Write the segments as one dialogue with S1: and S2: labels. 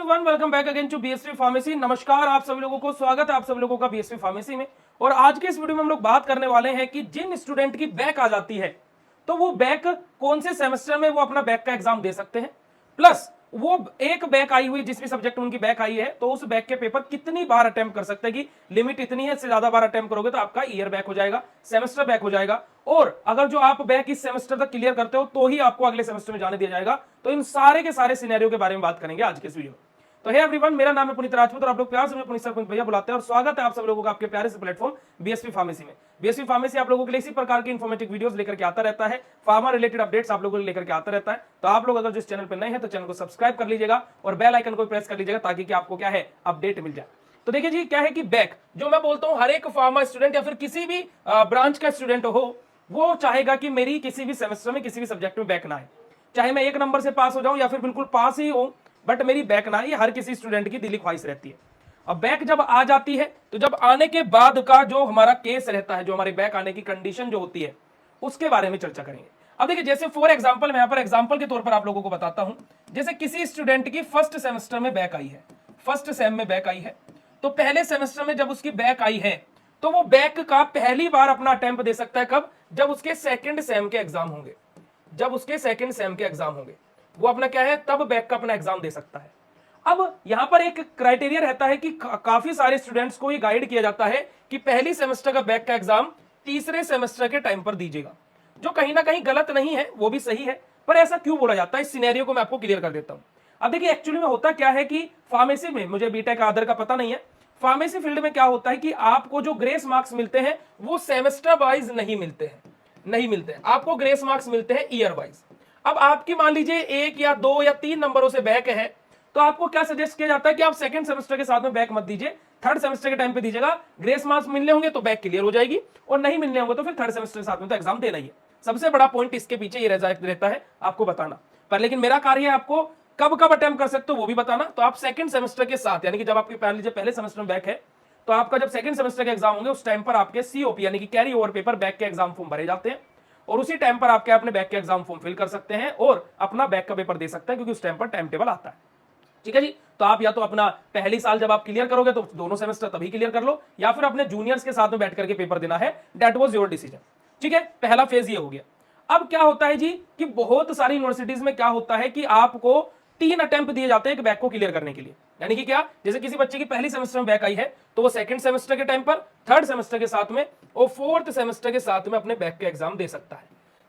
S1: Everyone, welcome back again to BSV pharmacy. नमस्कार आप सभी लोगों को, स्वागत है आप सभी लोगों का बीएसवी फार्मेसी में। और आज के इस वीडियो में हम लोग बात करने वाले हैं कि जिन स्टूडेंट की बैक आ जाती है तो वो बैक कौन से सेमेस्टर में वो अपना बैक का एग्जाम दे सकते हैं, प्लस वो एक बैक आई हुई जिस भी सब्जेक्ट में उनकी बैक आई है तो उस बैक के पेपर कितनी बार अटेम्प्ट कर सकते हैं कि लिमिट इतनी है, इससे ज्यादा बार अटेम्प्ट करोगे तो आपका ईयर बैक हो जाएगा, सेमेस्टर बैक हो जाएगा। और अगर जो आप बैक इस सेमेस्टर तक क्लियर करते हो तो ही आपको अगले सेमेस्टर में जाने दिया जाएगा। तो इन सारे के सारे सिनेरियो के बारे में बात करेंगे आज के इस वीडियो में। तो हे एवरीवन, मेरा नाम है पुनीत राजपूत और आप लोग प्यार से पुनीत सर भैया बुलाते हैं और स्वागत है आप सब लोगों का आपके प्यारे से प्लेटफॉर्म बीएसवी फार्मेसी में। बीएसवी फार्मेसी आप लोगों के लिए इसी प्रकार की इन्फॉर्मेटिव वीडियोस लेकर के आता रहता है, फार्मा रिलेटेड अपडेट्स आप लोगों को लेकर के आता रहता है। तो आप लोग अगर जिस चैनल पर नए हैं तो चैनल को सब्सक्राइब कर लीजिएगा और बेल आइकन को प्रेस कर लीजिएगा ताकि कि आपको क्या है अपडेट मिल जाए। तो देखिए जी, क्या है कि बैक जो मैं बोलता हूं हर एक फार्मा स्टूडेंट या फिर किसी भी ब्रांच का स्टूडेंट हो वो चाहेगा कि मेरी किसी भी सेमेस्टर में किसी भी सब्जेक्ट में बैक ना आए, चाहे मैं एक नंबर से पास हो जाऊं या फिर बिल्कुल पास ही हूं, बट मेरी बैक ना आए। हर किसी स्टूडेंट की दिली ख्वाहिश रहती है। अब बैक जब आ जाती है तो जब आने के बाद का जो हमारा केस रहता है, जो हमारी बैक आने की कंडीशन जो होती है उसके बारे में चर्चा करेंगे। अब देखिए, जैसे फॉर एग्जांपल मैं यहां पर एग्जांपल के तौर पर आप लोगों को बताता हूं। जैसे किसी स्टूडेंट की फर्स्ट सेमेस्टर में बैक आई है, फर्स्ट सेम में बैक आई है, तो पहले सेमेस्टर में जब उसकी बैक आई है तो वो बैक का पहली बार अपना अटेम्प्ट दे सकता है। कब? जब उसके सेकंड सेम के एग्जाम होंगे, जब उसके सेकंड सेम के एग्जाम होंगे वो अपना क्या है तब बैक का अपना एग्जाम दे सकता है। अब यहां पर एक क्राइटेरिया रहता है कि काफी सारे स्टूडेंट्स को ये गाइड किया जाता है कि पहली सेमेस्टर का बैक का एग्जाम तीसरे सेमेस्टर के टाइम पर दीजिएगा, जो कहीं ना कहीं गलत नहीं है, वो भी सही है। पर ऐसा क्यों बोला जाता है, इस सिनेरियो को मैं आपको क्लियर कर देता हूं। अब देखिए, एक्चुअली में होता क्या है कि फार्मेसी में, मुझे बीटेक आदर का पता नहीं है, फार्मेसी फील्ड में क्या होता है कि आपको जो ग्रेस मार्क्स मिलते हैं वो सेमेस्टर वाइज नहीं मिलते हैं, नहीं मिलते हैं, आपको ग्रेस मार्क्स मिलते हैं ईयर वाइज। अब आपकी मान लीजिए 1 या 2 या 3 नंबरों से बैक है तो आपको क्या सजेस्ट किया जाता है कि आप सेकंड सेमेस्टर के साथ में बैक मत दीजिए, थर्ड सेमेस्टर के टाइम पे दीजिएगा। ग्रेस मार्क्स मिलने होंगे तो बैक क्लियर हो जाएगी और नहीं मिलने होंगे तो फिर थर्ड सेमेस्टर के साथ में तो एग्जाम देना ही है। सबसे बड़ा पॉइंट इसके पीछे ये रहता है आपको बताना। पर लेकिन मेरा कार्य है आपको कब कब अटेम्प्ट कर सकते हो वो भी बताना। तो आप सेकंड सेमेस्टर के साथ, यानी कि जब आपकी मान लीजिए पहले सेमेस्टर में बैक है तो आपका जब सेकंड सेमेस्टर के एग्जाम होंगे उस टाइम पर आपके सीओपी यानी कि कैरी ओवर पेपर बैक के एग्जाम फॉर्म भरे जाते हैं और उसी टाइम पर आपके अपने बैक के एग्जाम फॉर्म फिल कर सकते हैं और अपना बैक का पेपर दे सकते हैं, क्योंकि उस टाइम पर टाइम टेबल आता है। ठीक है जी। तो आप या तो अपना पहली साल जब आप क्लियर करोगे तो दोनों सेमेस्टर तभी क्लियर कर लो, या फिर अपने जूनियर्स के साथ में बैठ करके पेपर देना है, दैट वाज योर डिसीजन। ठीक है, पहला फेज ये हो गया। अब क्या होता है जी कि बहुत सारी यूनिवर्सिटीज में क्या होता है कि आपको 3 अटेम्प्ट दिए जाते हैं एक बैक को क्लियर करने के लिए। यानी कि क्या, जैसे किसी बच्चे की पहली सेमेस्टर में बैक आई है तो वो सेकंड सेमेस्टर के टाइम पर, थर्ड सेमेस्टर के साथ में और फोर्थ सेमेस्टर के साथ में अपने बैक के एग्जाम दे सकता है।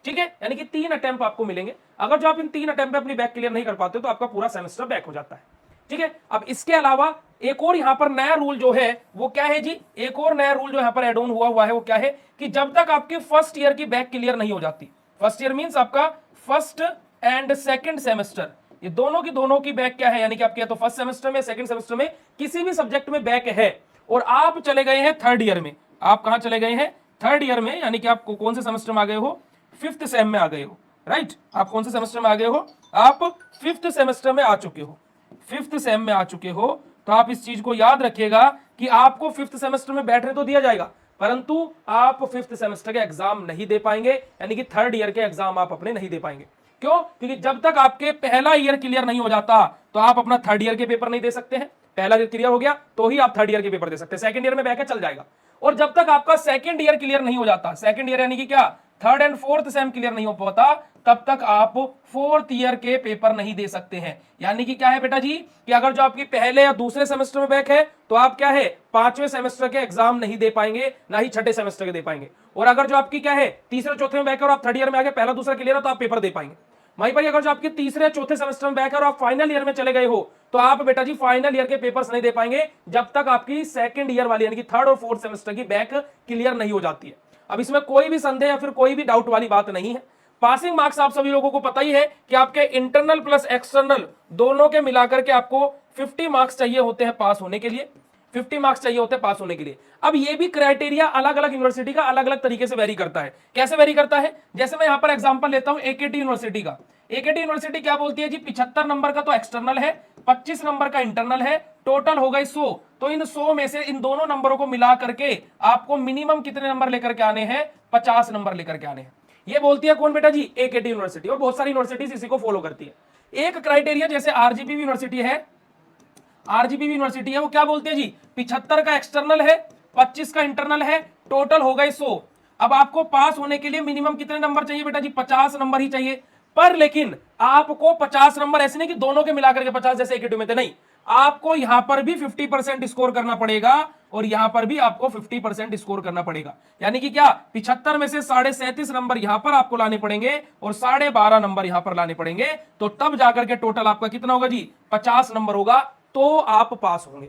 S1: ठीक है, यानी कि 3 अटेम्प्ट आपको मिलेंगे। अगर जो आप इन 3 अटेम्प्ट में अपनी बैक क्लियर नहीं कर पाते तो आपका पूरा सेमेस्टर बैक हो जाता है। ठीक है, अब इसके अलावा एक और यहां पर नया रूल जो है वो क्या है जी, एक और नया रूल जो यहां पर एड ऑन हुआ है वो क्या है कि जब तक आपकी फर्स्ट ईयर की बैक क्लियर नहीं हो जाती, फर्स्ट ईयर मींस आपका फर्स्ट एंड सेकंड सेमेस्टर, ये दोनों की बैक क्या है, यानी कि आपके तो फर्स्ट सेमेस्टर में सेकंड सेमेस्टर में किसी भी सब्जेक्ट में बैक है और आप चले गए हैं थर्ड ईयर में, आप कहां चले गए हैं थर्ड ईयर में, यानी कि आप कौन से सेमेस्टर में आ गए हो, फिफ्थ सेम में आ गए हो, राइट। आप कौन से सेमेस्टर में आ गए हो, आप फिफ्थ सेमेस्टर में आ चुके हो, फिफ्थ सेम में आ चुके हो। तो आप इस चीज को याद रखिएगा कि आपको फिफ्थ सेमेस्टर में बैठने तो दिया जाएगा परंतु आप फिफ्थ सेमेस्टर के एग्जाम नहीं दे पाएंगे, यानी कि थर्ड ईयर के एग्जाम आप अपने नहीं दे पाएंगे। क्यों? क्योंकि जब तक आपके पहला ईयर क्लियर नहीं हो जाता तो आप अपना थर्ड ईयर के पेपर नहीं दे सकते हैं। पहला ईयर क्लियर हो गया तो ही आप थर्ड ईयर के पेपर दे सकते हैं, सेकंड ईयर में बैक है चल जाएगा। और जब तक आपका सेकंड ईयर क्लियर नहीं हो जाता, सेकंड ईयर यानी कि क्या, third and fourth same clear नहीं हो पाता, तब तक आप फोर्थ ईयर के पेपर नहीं दे सकते हैं। यानी कि क्या है बेटा जी कि अगर जो आपकी पहले या दूसरे सेमेस्टर में बैक है तो आप क्या है पांचवें सेमेस्टर के एग्जाम नहीं दे पाएंगे, ना ही छठे सेमेस्टर के दे पाएंगे। और अगर जो आपकी क्या है तीसरे चौथे में बैक है और आप थर्ड ईयर में आगे पहला दूसरा क्लियर है तो आप पेपर दे पाएंगे। वहीं पर अगर जो आपके तीसरे चौथे सेमेस्टर में बैक है और आप फाइनल ईयर में चले गए हो तो आप बेटा जी फाइनल ईयर के पेपर्स नहीं दे पाएंगे जब तक आपकी सेकंड ईयर वाली यानी कि थर्ड और फोर्थ सेमेस्टर की बैक क्लियर नहीं हो जाती है। अब इसमें कोई भी संदेह या फिर कोई भी डाउट वाली बात नहीं है। पासिंग मार्क्स आप सभी लोगों को पता ही है कि आपके इंटरनल प्लस एक्सटर्नल दोनों के मिलाकर के आपको 50 मार्क्स चाहिए होते हैं पास होने के लिए, 50 मार्क्स चाहिए होते हैं पास होने के लिए। अब ये भी क्राइटेरिया अलग अलग यूनिवर्सिटी का अलग अलग तरीके से वेरी करता है। कैसे वेरी करता है, जैसे मैं यहां पर एग्जांपल लेता हूं एकेटी यूनिवर्सिटी का। एकेटी यूनिवर्सिटी क्या बोलती है जी, 75 नंबर का तो एक्सटर्नल है, 25 नंबर का इंटरनल है, टोटल हो गए 100। तो इन 100 में से इन दोनों नंबरों को मिला करके आपको मिनिमम कितने नंबर लेकर के आने हैं, 50 नंबर लेकर के आने हैं। ये बोलती है कौन बेटा जी, एकेटी यूनिवर्सिटी। और बहुत सारी यूनिवर्सिटीज इसी को फॉलो करती है। एक क्राइटेरिया जैसे आरजीपी यूनिवर्सिटी है, आरजीपी यूनिवर्सिटी है, वो क्या बोलते हैं जी 75 का एक्सटर्नल है, 25 का इंटरनल है, टोटल हो गए 100। अब आपको पास होने के लिए मिनिमम कितने नंबर चाहिए बेटा जी 50 नंबर ही चाहिए। पर लेकिन आपको 50 नंबर ऐसे नहीं कि दोनों के मिलाकर के 50 जैसे एक में थे, नहीं, आपको यहां पर भी 50% स्कोर करना पड़ेगा और यहां पर भी आपको 50% स्कोर करना पड़ेगा। यानी कि क्या 75 में से 37.5 नंबर यहां पर आपको लाने पड़ेंगे और 12.5 नंबर यहां पर लाने पड़ेंगे, तो तब जाकर के टोटल आपका कितना होगा जी 50 नंबर होगा, तो आप पास होंगे।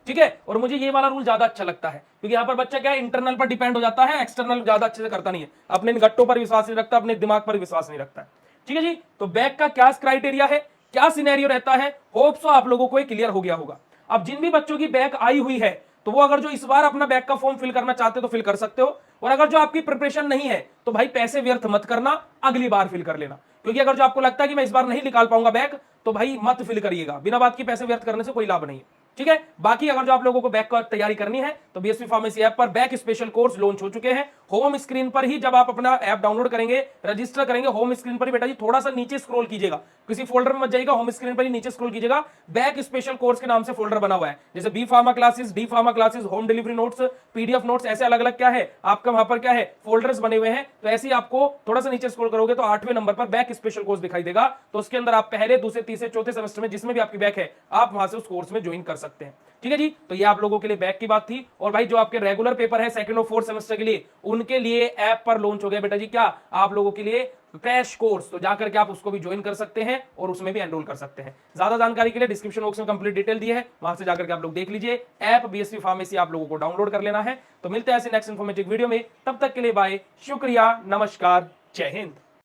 S1: ठीक है, और मुझे ये वाला रूल ज्यादा अच्छा लगता है क्योंकि यहां पर बच्चा क्या है इंटरनल पर डिपेंड हो जाता है, एक्सटर्नल ज्यादा अच्छे से करता नहीं है, अपने गट्टों पर विश्वास नहीं रखता, अपने दिमाग पर विश्वास नहीं रखता है। ठीक है जी, तो बैक का क्या क्राइटेरिया है, क्या सिनेरियो रहता है, होप सो आप लोगों को क्लियर हो गया होगा। अब जिन भी बच्चों की बैक आई हुई है तो वो अगर जो इस बार अपना बैक का फॉर्म फिल करना चाहते हो तो फिल कर सकते हो, और अगर जो आपकी प्रिपरेशन नहीं है तो भाई पैसे व्यर्थ मत करना, अगली बार फिल कर लेना। क्योंकि अगर जो आपको लगता है कि मैं इस बार नहीं निकाल पाऊंगा बैक, तो भाई मत फिल करिएगा, बिना बात की पैसे व्यर्थ करने से कोई लाभ नहीं है। ठीक है, बाकी अगर जो आप लोगों को बैक का तैयारी करनी है तो बीएसवी फार्मेसी ऐप पर बैक स्पेशल कोर्स लॉन्च हो चुके हैं। होम स्क्रीन पर ही जब आप अपना ऐप डाउनलोड करेंगे, रजिस्टर करेंगे, होम स्क्रीन पर ही बेटा जी थोड़ा सा नीचे स्क्रॉल कीजिएगा, किसी फोल्डर में मत जाइएगा, होम स्क्रीन पर ही नीचे स्क्रॉल कीजिएगा, बैक स्पेशल कोर्स के नाम से फोल्डर बना हुआ है, जैसे B pharma classes, D pharma classes, home delivery notes, PDF notes, ऐसे अलग अलग क्या है आपका वहां पर क्या है फोल्डर्स बने हुए हैं। तो ऐसे ही आपको थोड़ा सा नीचे स्क्रॉल करोगे तो 8वें नंबर पर बैक स्पेशल कोर्स दिखाई देगा, तो उसके अंदर आप पहले, दूसरे, तीसरे, चौथे सेमेस्टर में जिसमें भी आपकी बैक है आप वहां से उस कोर्स में ज्वाइन कर सकते हैं। ठीक है जी, तो ये आप लोगों के लिए बैक की बात थी। और भाई जो आपके रेगुलर पेपर है सेकंड और फोर्थ सेमेस्टर के लिए, उनके लिए ऐप पर लॉन्च हो गया बेटा जी क्या आप लोगों के लिए क्रैश कोर्स, तो जाकर के आप उसको भी ज्वाइन कर सकते हैं और उसमें भी एनरोल कर सकते हैं। ज्यादा जानकारी के लिए डिस्क्रिप्शन बॉक्स में कंप्लीट डिटेल दी है, वहां से जाकर के आप लोग देख लीजिए। ऐप बीएसवी फार्मेसी आप लोगों को डाउनलोड कर लेना है। तो मिलते हैं ऐसे नेक्स्ट इंफॉर्मेटिव वीडियो में, तब तक के लिए बाय, शुक्रिया, नमस्कार, जय हिंद।